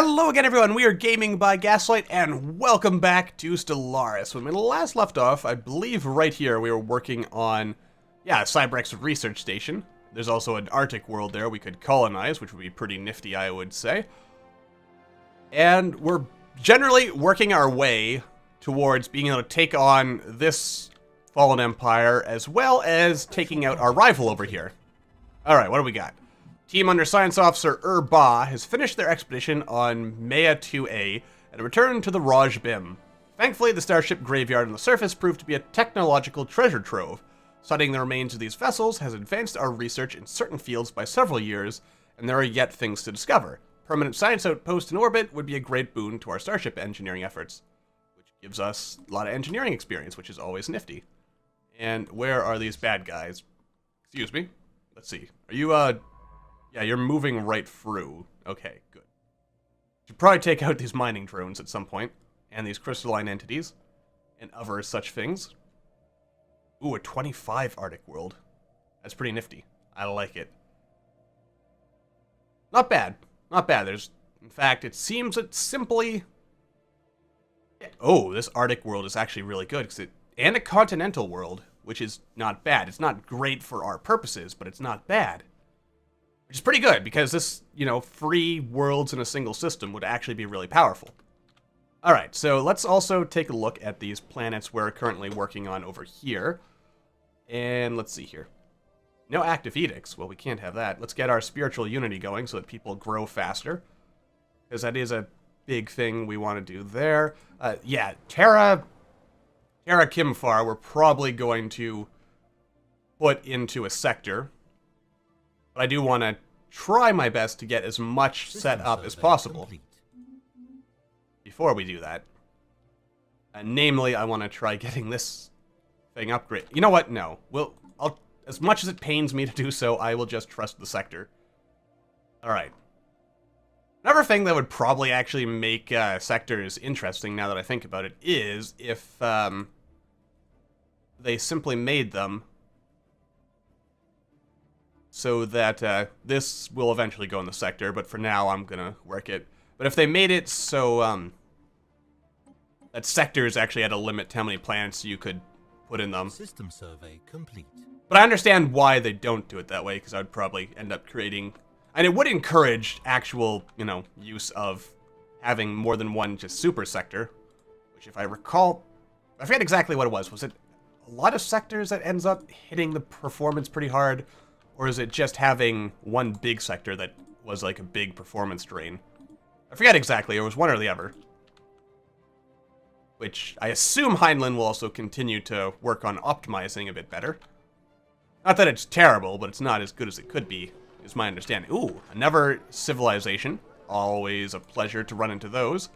Hello again, everyone. We are Gaming by Gaslight, and welcome back to Stellaris. When we last left off, I believe right here, we were working on, Cybrex research station. There's also an Arctic world there we could colonize, which would be pretty nifty, I would say. And we're generally working our way towards being able to take on this fallen empire, as well as taking out our rival over here. Alright, what do we got? Team under Science Officer Ba has finished their expedition on Maya 2A and returned to the Raj Bim. Thankfully, the starship graveyard on the surface proved to be a technological treasure trove. Studying the remains of these vessels has advanced our research in certain fields by several years, and there are yet things to discover. Permanent science outpost in orbit would be a great boon to our starship engineering efforts, which gives us a lot of engineering experience, which is always nifty. And where are these bad guys? Excuse me. Let's see. Are you, Yeah, you're moving right through. Okay, good. Should probably take out these mining drones at some point, and these crystalline entities, and other such things. Ooh, a 25 Arctic world. That's pretty nifty. I like it. Not bad. Not bad. In fact, it seems it's simply... Oh, this Arctic world is actually really good, and a continental world, which is not bad. It's not great for our purposes, but it's not bad. Which is pretty good, because this, free worlds in a single system would actually be really powerful. Alright, so let's also take a look at these planets we're currently working on over here. And let's see here. No active edicts. Well, we can't have that. Let's get our spiritual unity going so that people grow faster. Because that is a big thing we want to do there. Terra Kimfar we're probably going to put into a sector. But I do want to try my best to get as much set up as possible before we do that. Namely, I want to try getting this thing upgraded. You know what? No. As much as it pains me to do so, I will just trust the sector. Alright. Another thing that would probably actually make sectors interesting, now that I think about it, is if they simply made them so that this will eventually go in the sector, but for now I'm gonna work it. But if they made it so that sectors actually had a limit to how many planets you could put in them. System survey complete. But I understand why they don't do it that way, because I would probably end up creating... And it would encourage actual, use of having more than one just super sector. Which, if I recall... I forget exactly what it was. Was it a lot of sectors that ends up hitting the performance pretty hard? Or is it just having one big sector that was like a big performance drain? I forget exactly. It was one or the other. Which I assume Heinlein will also continue to work on optimizing a bit better. Not that it's terrible, but it's not as good as it could be, is my understanding. Ooh, another civilization. Always a pleasure to run into those.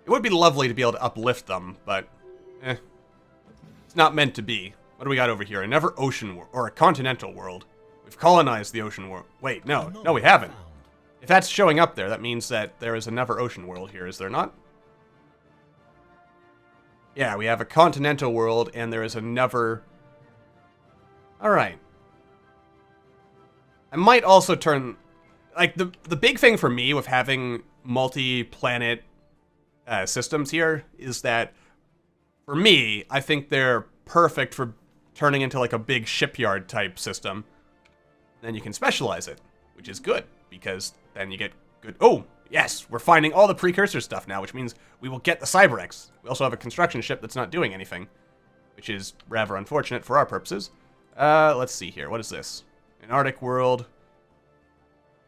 It would be lovely to be able to uplift them, but it's not meant to be. What do we got over here? Another ocean world, or a continental world. We've colonized the ocean world. Wait, no, we haven't. If that's showing up there, that means that there is another ocean world here, is there not? Yeah, we have a continental world, and there is another... Alright. I might also turn... Like, the big thing for me with having multi-planet systems here is that, for me, I think they're perfect for turning into like a big shipyard type system. Then you can specialize it, which is good, because then you get good... Oh, yes, we're finding all the precursor stuff now, which means we will get the Cybrex. We also have a construction ship that's not doing anything, which is rather unfortunate for our purposes. Let's see here. What is this? An Arctic world.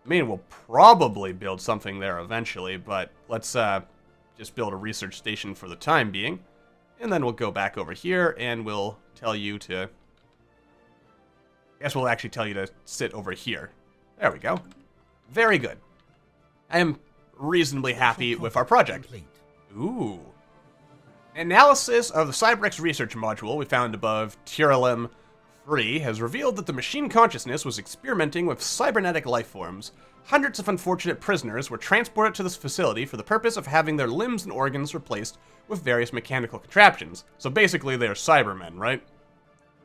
I mean, we'll probably build something there eventually, but let's just build a research station for the time being. And then we'll go back over here, and we'll tell you to... I guess we'll actually tell you to sit over here. There we go. Very good. I am reasonably happy with our project. Ooh. Analysis of the Cybrex research module we found above Tiralem 3 has revealed that the machine consciousness was experimenting with cybernetic life forms. Hundreds of unfortunate prisoners were transported to this facility for the purpose of having their limbs and organs replaced with various mechanical contraptions. So basically they're Cybermen, right?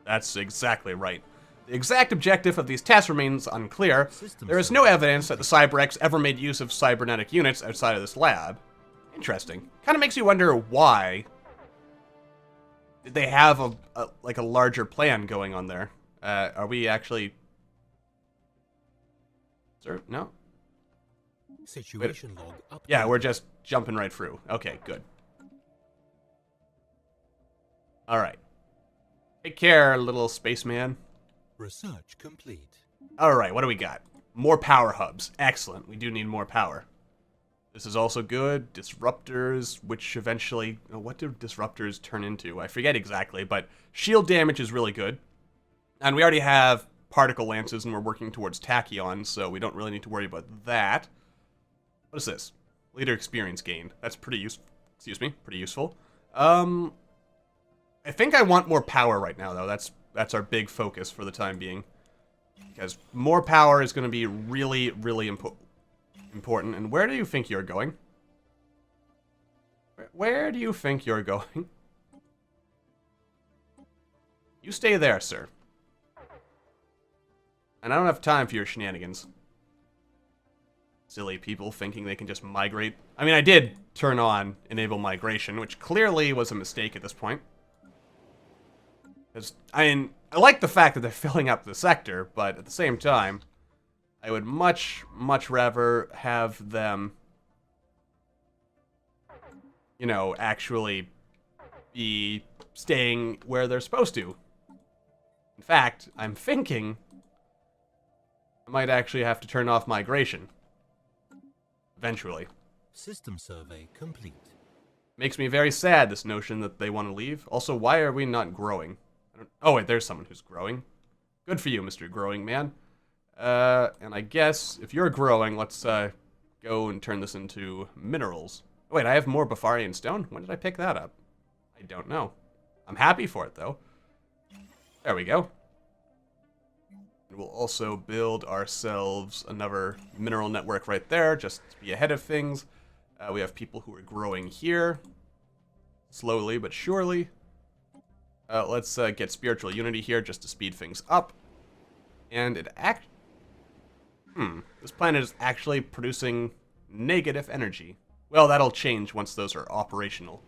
That's exactly right. The exact objective of these tests remains unclear. There is no evidence that the Cybrex ever made use of cybernetic units outside of this lab. Interesting. Kind of makes you wonder why. Did they have a larger plan going on there? Are we actually... Sir, no? Situation log updated. Yeah, we're just jumping right through. Okay, good. Alright. Take care, little spaceman. Research complete. Alright, what do we got? More power hubs. Excellent. We do need more power. This is also good. Disruptors, which eventually... what do disruptors turn into? I forget exactly, but shield damage is really good. And we already have particle lances, and we're working towards tachyon, so we don't really need to worry about that. What is this? Leader experience gained. That's pretty useful. Excuse me, pretty useful. I think I want more power right now, though. That's our big focus for the time being. Because more power is going to be really, really important. And where do you think you're going? Where do you think you're going? You stay there, sir. And I don't have time for your shenanigans. Silly people thinking they can just migrate. I mean, I did turn on enable migration, which clearly was a mistake at this point. Because, I mean, I like the fact that they're filling up the sector, but at the same time, I would much, much rather have them, you know, actually be staying where they're supposed to. In fact, I'm thinking I might actually have to turn off migration. Eventually. System survey complete. Makes me very sad, this notion that they want to leave. Also, why are we not growing? Oh, wait, there's someone who's growing. Good for you, Mr. Growing Man. And I guess, if you're growing, let's go and turn this into minerals. Oh, wait, I have more Bafarian stone? When did I pick that up? I don't know. I'm happy for it, though. There we go. And we'll also build ourselves another mineral network right there, just to be ahead of things. We have people who are growing here. Slowly but surely. Let's get spiritual unity here just to speed things up. And it this planet is actually producing negative energy. Well, that'll change once those are operational.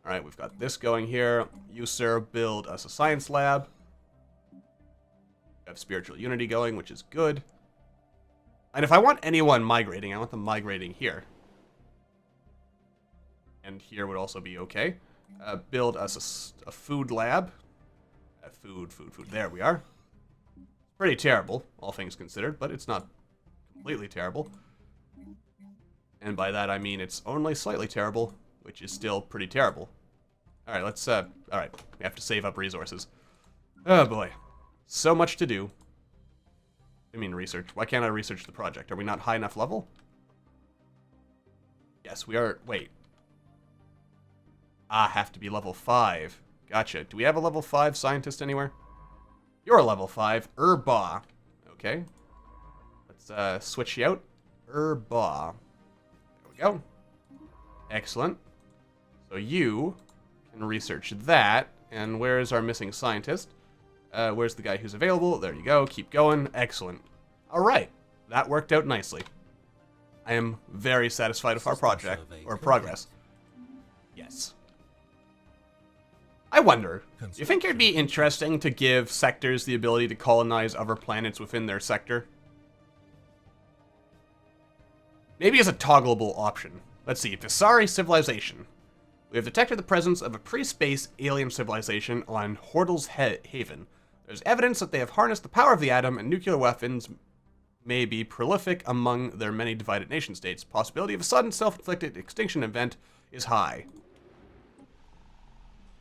Alright, we've got this going here. You, sir, build us a science lab. We have spiritual unity going, which is good. And if I want anyone migrating, I want them migrating here. And here would also be okay. Build us a food lab. Food. There we are. Pretty terrible, all things considered, but it's not completely terrible. And by that I mean it's only slightly terrible, which is still pretty terrible. Alright, let's, alright, we have to save up resources. Oh boy. So much to do. I mean research. Why can't I research the project? Are we not high enough level? Yes, we are. Wait. Have to be level 5. Gotcha. Do we have a level 5 scientist anywhere? You're a level 5. Urba. Okay. Let's switch you out. Urba. There we go. Excellent. So you can research that. And where is our missing scientist? Where's the guy who's available? There you go. Keep going. Excellent. All right. That worked out nicely. I am very satisfied with our project, or progress. Yes. I wonder, do you think it'd be interesting to give sectors the ability to colonize other planets within their sector? Maybe as a toggleable option. Let's see, Visari civilization. We have detected the presence of a pre-space alien civilization on Hordle's Haven. There's evidence that they have harnessed the power of the atom, and nuclear weapons may be prolific among their many divided nation-states. Possibility of a sudden self-inflicted extinction event is high.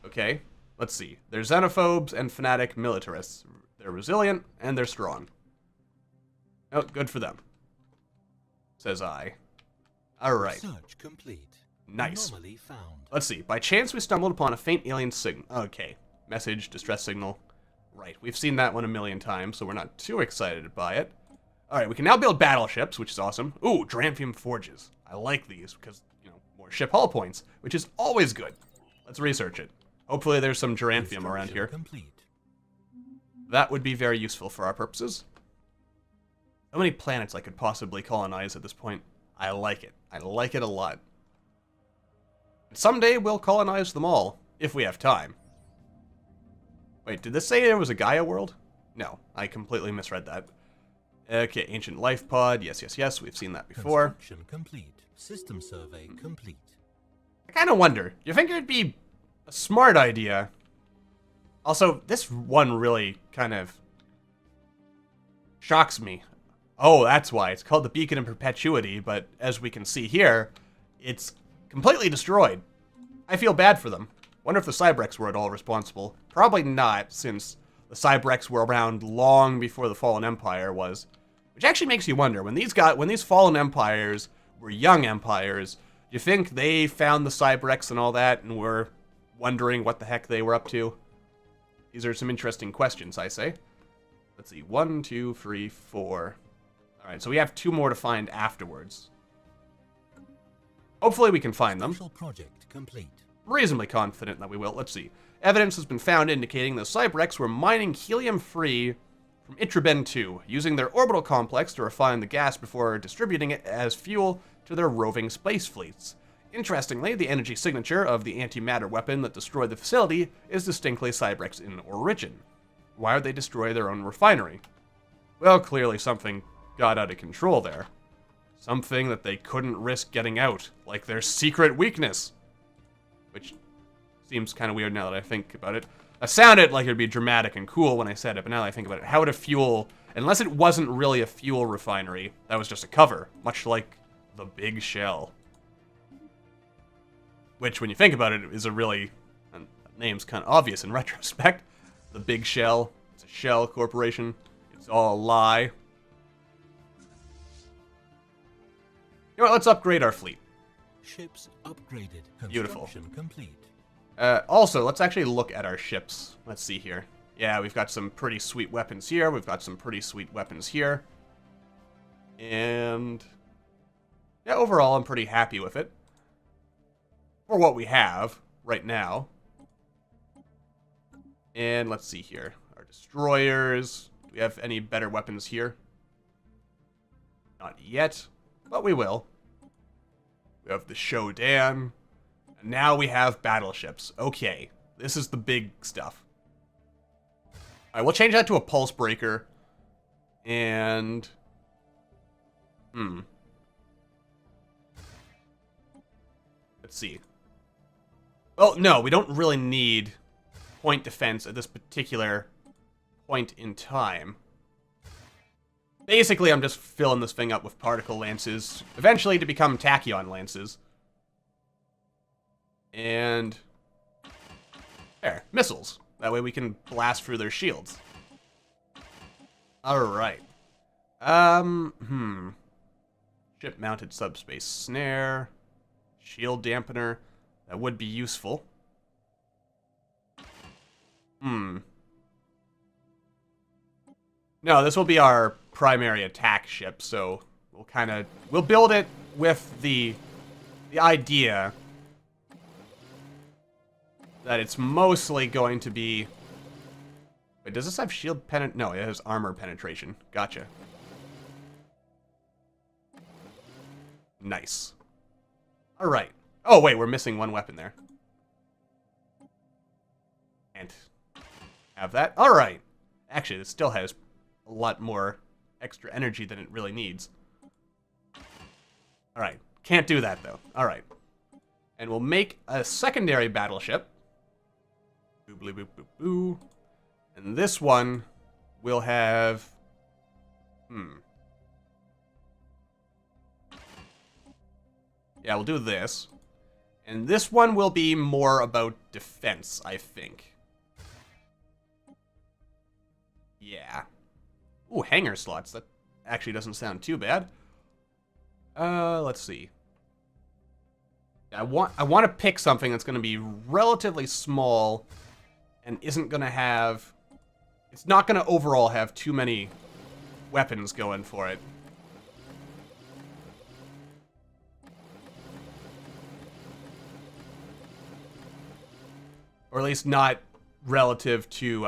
Okay, let's see. They're xenophobes and fanatic militarists. They're resilient, and they're strong. Oh, good for them. Says I. Alright. Search complete. Nice. Anomaly found. Let's see. By chance, we stumbled upon a faint alien signal. Okay. Message, distress signal. Right. We've seen that one a million times, so we're not too excited by it. Alright, we can now build battleships, which is awesome. Ooh, Drampium forges. I like these because, you know, more ship hull points, which is always good. Let's research it. Hopefully there's some Geranthium around here. Complete. That would be very useful for our purposes. How many planets I could possibly colonize at this point? I like it. I like it a lot. Someday we'll colonize them all, if we have time. Wait, did this say there was a Gaia world? No, I completely misread that. Okay, ancient life pod. Yes, yes, yes. We've seen that before. Construction complete. System survey complete. I kind of wonder. You think it'd be a smart idea? Also, this one really kind of shocks me. Oh, that's why. It's called the Beacon of Perpetuity, but as we can see here, it's completely destroyed. I feel bad for them. Wonder if the Cybrex were at all responsible. Probably not, since the Cybrex were around long before the Fallen Empire was. Which actually makes you wonder, when these Fallen Empires were young empires, do you think they found the Cybrex and all that and were wondering what the heck they were up to? These are some interesting questions, I say. Let's see, 1, 2, 3, 4. Alright, so we have 2 more to find afterwards. Hopefully we can find them. Special project complete. Reasonably confident that we will. Let's see. Evidence has been found indicating the Cybrex were mining helium-free from Itraben 2, using their orbital complex to refine the gas before distributing it as fuel to their roving space fleets. Interestingly, the energy signature of the antimatter weapon that destroyed the facility is distinctly Cybrex in origin. Why would they destroy their own refinery? Well, clearly something got out of control there. Something that they couldn't risk getting out, like their secret weakness. Which seems kind of weird now that I think about it. I sounded like it would be dramatic and cool when I said it, but now that I think about it, how would a fuel, unless it wasn't really a fuel refinery, that was just a cover, much like the Big Shell. Which, when you think about it, is a really, and the name's kind of obvious in retrospect. The Big Shell, it's a shell corporation, it's all a lie. You know what, let's upgrade our fleet. Ships upgraded. Beautiful. Construction complete. Also, let's actually look at our ships. Let's see here. Yeah, we've got some pretty sweet weapons here. We've got some pretty sweet weapons here. And yeah, overall, I'm pretty happy with it. For what we have right now. And let's see here. Our destroyers. Do we have any better weapons here? Not yet, but we will. We have the Shodan. And now we have battleships. Okay, this is the big stuff. Alright, we'll change that to a pulse breaker. And... let's see. Well, no, we don't really need point defense at this particular point in time. Basically, I'm just filling this thing up with particle lances, eventually to become tachyon lances. And there, missiles. That way we can blast through their shields. Alright. Ship-mounted subspace snare. Shield dampener. That would be useful. No, this will be our primary attack ship, so we'll build it with the idea that it's mostly going to be... Wait, does this have shield No, it has armor penetration. Gotcha. Nice. Alright. Oh, wait, we're missing one weapon there. And have that. Alright. Actually, it still has a lot more extra energy than it really needs. Alright. Can't do that, though. Alright. And we'll make a secondary battleship. Boop, boop, boop, boop. And this one will have... Yeah, we'll do this. And this one will be more about defense, I think. Yeah. Ooh, hangar slots. That actually doesn't sound too bad. Let's see. I want to pick something that's going to be relatively small and isn't going to have... It's not going to overall have too many weapons going for it. Or at least not relative to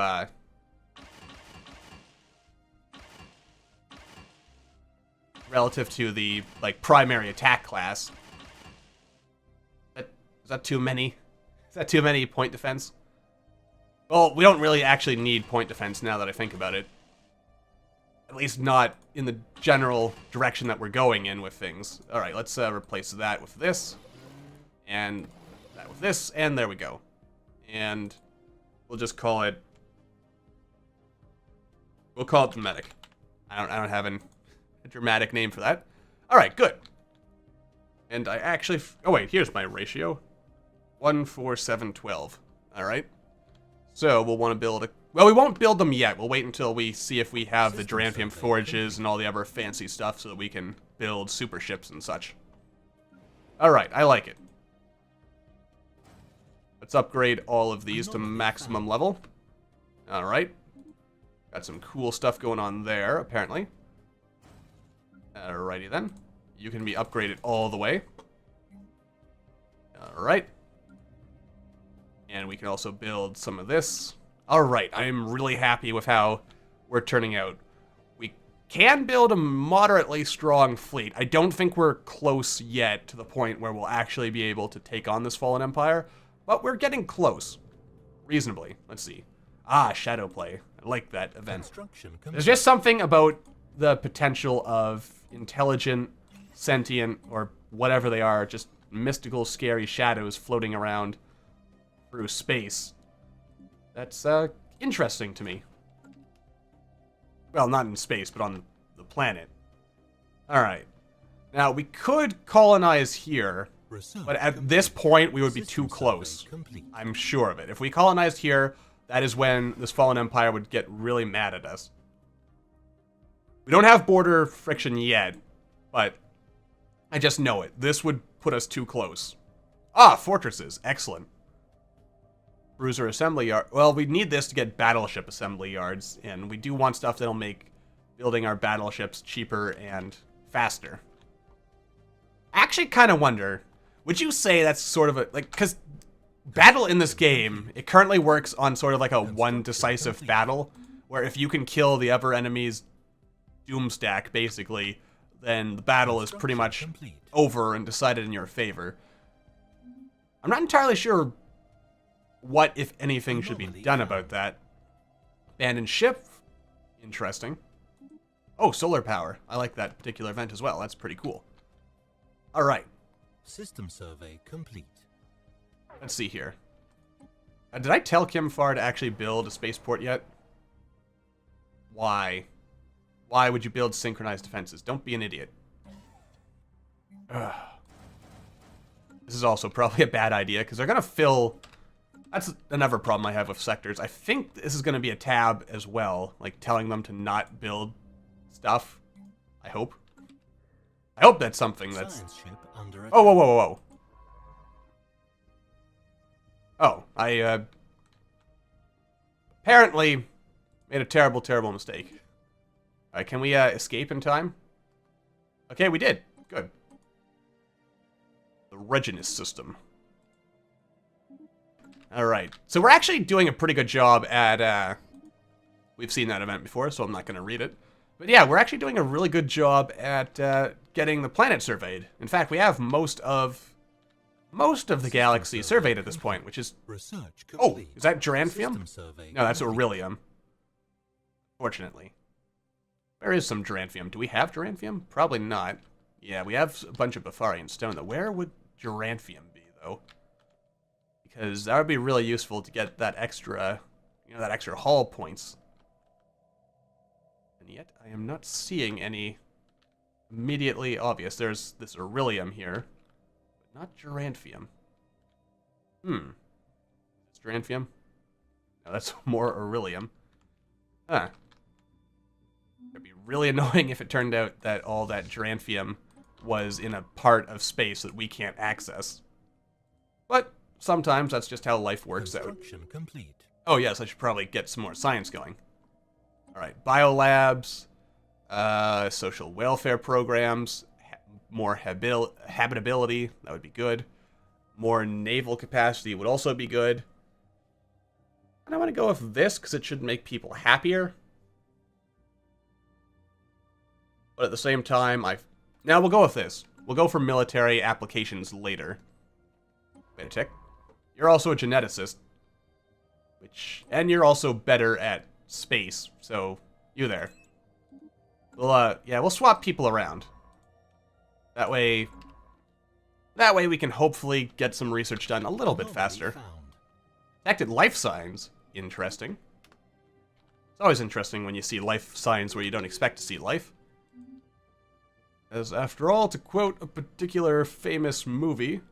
relative to the, like, primary attack class. Is that too many? Is that too many point defense? Well, we don't really actually need point defense now that I think about it. At least not in the general direction that we're going in with things. Alright, let's replace that with this. And that with this, and there we go. And we'll just call it... We'll call it dramatic. I don't have a dramatic name for that. Alright, good. And I actually... Oh wait, here's my ratio. 1, 4, 7, 12. Alright. So we'll want to build a... Well, we won't build them yet. We'll wait until we see if we have the Duranthium forges and all the other fancy stuff so that we can build super ships and such. Alright, I like it. Let's upgrade all of these to maximum level. Alright. Got some cool stuff going on there, apparently. Alrighty then. You can be upgraded all the way. Alright. And we can also build some of this. Alright, I am really happy with how we're turning out. We can build a moderately strong fleet. I don't think we're close yet to the point where we'll actually be able to take on this fallen empire, but we're getting close. Reasonably. Let's see. Ah, Shadow Play. I like that event. There's just something about the potential of intelligent, sentient, or whatever they are, just mystical, scary shadows floating around through space. That's interesting to me. Well, not in space, but on the planet. Alright. Now, we could colonize here, but at this point, we would be too close. I'm sure of it. If we colonized here, that is when this fallen empire would get really mad at us. We don't have border friction yet, but I just know it. This would put us too close. Ah, fortresses. Excellent. Bruiser assembly yard. Well, we need this to get battleship assembly yards, and we do want stuff that'll make building our battleships cheaper and faster. I actually kind of wonder, would you say that's sort of a, like, because battle in this game, it currently works on sort of like a one decisive battle, where if you can kill the other enemy's doom stack, basically, then the battle is pretty much over and decided in your favor. I'm not entirely sure what, if anything, should be done about that. Abandoned ship. Interesting. Oh, solar power. I like that particular event as well. That's pretty cool. Alright. System survey complete. Let's see here. Did I tell Kim Farr to actually build a spaceport yet? Why? Why would you build synchronized defenses? Don't be an idiot. Ugh. This is also probably a bad idea, because they're going to fill... That's another problem I have with sectors. I think this is going to be a tab as well, like telling them to not build stuff. I hope. I hope that's something that's... Oh, whoa, whoa, whoa, whoa. Oh, I, apparently made a terrible, terrible mistake. Alright, can we, escape in time? Okay, we did. Good. The Reginus system. Alright, so we're actually doing a pretty good job at, we've seen that event before, so I'm not going to read it. But yeah, we're actually doing a really good job at, getting the planet surveyed. In fact, we have most of the galaxy surveyed at this point, which is... Oh, is that Duranthium? No, that's Aurelium. Fortunately. Where is some Duranthium? Do we have Duranthium? Probably not. Yeah, we have a bunch of Befarian stone, though. Where would Duranthium be, though? Because that would be really useful to get that extra, you know, that extra hull points. And yet, I am not seeing any immediately obvious. There's this Aurelium here. Not Duranthium. It's Duranthium? No, that's more Aurelium. Huh. It'd be really annoying if it turned out that all that Duranthium was in a part of space that we can't access. But sometimes that's just how life works out. Complete. Oh yes, I should probably get some more science going. Alright, biolabs, social welfare programs, more habitability, that would be good. More naval capacity would also be good. And I want to go with this because it should make people happier. But at the same time, now we'll go with this. We'll go for military applications later. Wait a tick. You're also a geneticist. And you're also better at space, so you there. We'll swap people around. That way we can hopefully get some research done a little bit faster. Detected life signs. Interesting. It's always interesting when you see life signs where you don't expect to see life. As after all, to quote a particular famous movie,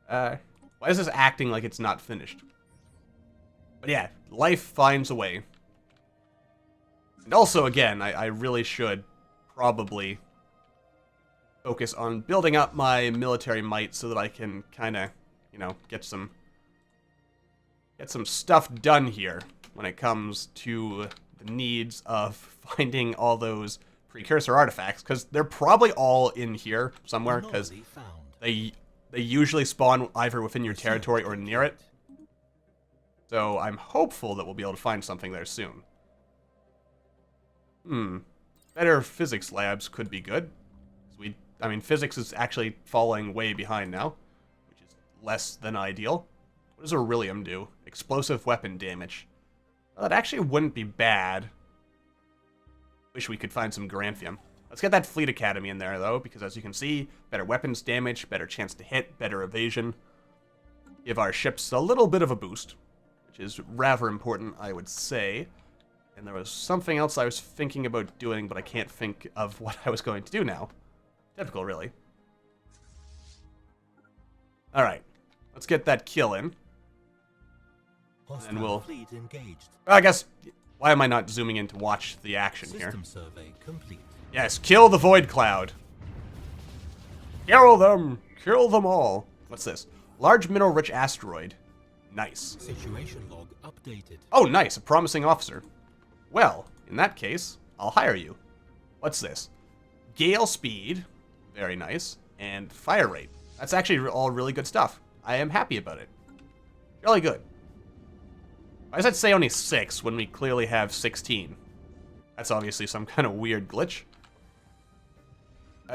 why is this acting like it's not finished? But yeah, life finds a way. And also, again, I really should probably focus on building up my military might so that I can kind of, get some stuff done here when it comes to the needs of finding all those precursor artifacts, because they're probably all in here somewhere, because they usually spawn either within your territory or near it. So I'm hopeful that we'll be able to find something there soon. Better physics labs could be good. Physics is actually falling way behind now, which is less than ideal. What does Beryllium do? Explosive weapon damage. Well, that actually wouldn't be bad. Wish we could find some Grantium. Let's get that Fleet Academy in there, though, because as you can see, better weapons damage, better chance to hit, better evasion. Give our ships a little bit of a boost, which is rather important, I would say. And there was something else I was thinking about doing, but I can't think of what I was going to do now. Typical, really. Alright. Let's get that kill in. And we'll... Well, I guess... Why am I not zooming in to watch the action here? Survey complete. Yes, kill the Void Cloud. Kill them! Kill them all. What's this? Large mineral-rich asteroid. Nice. Situation log updated. Oh, nice. A promising officer. Well, in that case, I'll hire you. What's this? Gale speed. Very nice. And fire rate. That's actually all really good stuff. I am happy about it. Really good. Why does that say only 6 when we clearly have 16? That's obviously some kind of weird glitch.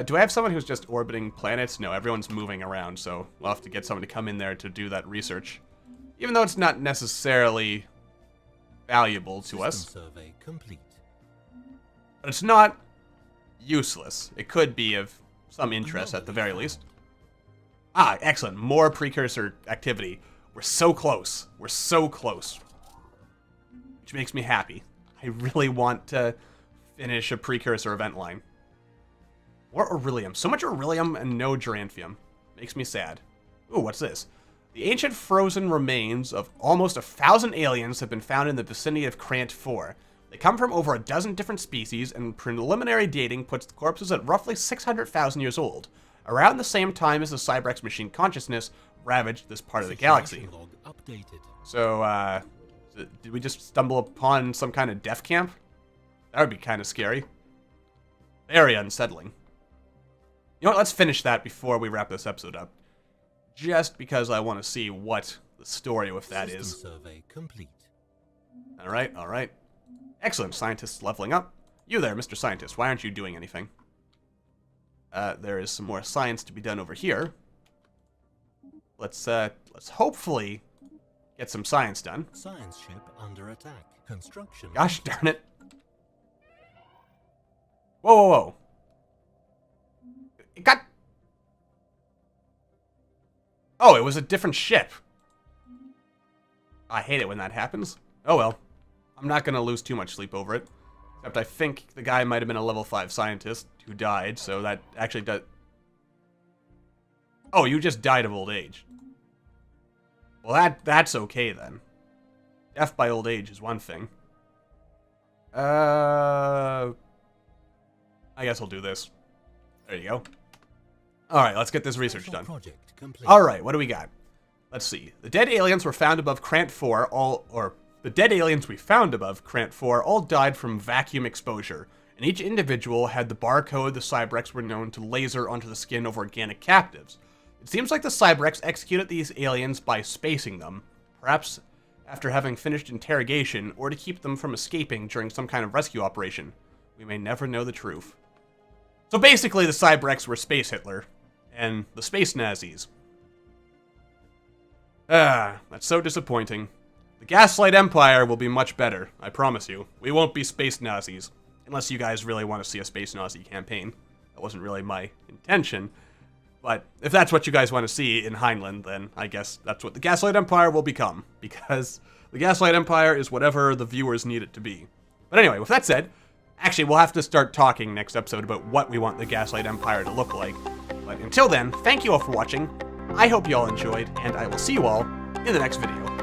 Do I have someone who's just orbiting planets? No, everyone's moving around, so we'll have to get someone to come in there to do that research. Even though it's not necessarily valuable to us. Survey complete. But it's not useless. It could be of some interest at the very least. Ah, excellent. More precursor activity. We're so close. We're so close. Which makes me happy. I really want to finish a precursor event line. More Beryllium. So much Beryllium and no Geranthium. Makes me sad. Ooh, what's this? The ancient frozen remains of almost 1,000 aliens have been found in the vicinity of Krant 4. They come from over a dozen different species, and preliminary dating puts the corpses at roughly 600,000 years old, around the same time as the Cybrex machine consciousness ravaged this part of the galaxy. So, did we just stumble upon some kind of death camp? That would be kind of scary. Very unsettling. You know what, let's finish that before we wrap this episode up. Just because I want to see what the story with that is. Survey complete. Alright, alright. Excellent, scientists leveling up. You there, Mr. Scientist, why aren't you doing anything? There is some more science to be done over here. Let's hopefully get some science done. Science ship under attack. Construction. Gosh darn it. Whoa, whoa, whoa. It got... Oh, it was a different ship. I hate it when that happens. Oh well. I'm not going to lose too much sleep over it. Except I think the guy might have been a level 5 scientist who died, so that actually does... Oh, you just died of old age. Well, that's okay then. Death by old age is one thing. I guess I'll do this. There you go. Alright, let's get this research done. Alright, what do we got? Let's see. The dead aliens were found above Krant 4, the dead aliens we found above Krant 4 all died from vacuum exposure, and each individual had the barcode the Cybrex were known to laser onto the skin of organic captives. It seems like the Cybrex executed these aliens by spacing them, perhaps after having finished interrogation, or to keep them from escaping during some kind of rescue operation. We may never know the truth. So basically, the Cybrex were Space Hitler, and the Space Nazis. That's so disappointing. The Gaslight Empire will be much better, I promise you. We won't be Space Nazis, unless you guys really want to see a Space Nazi campaign. That wasn't really my intention. But if that's what you guys want to see in Heinlein, then I guess that's what the Gaslight Empire will become, because the Gaslight Empire is whatever the viewers need it to be. But anyway, with that said, actually, we'll have to start talking next episode about what we want the Gaslight Empire to look like. But until then, thank you all for watching. I hope you all enjoyed, and I will see you all in the next video.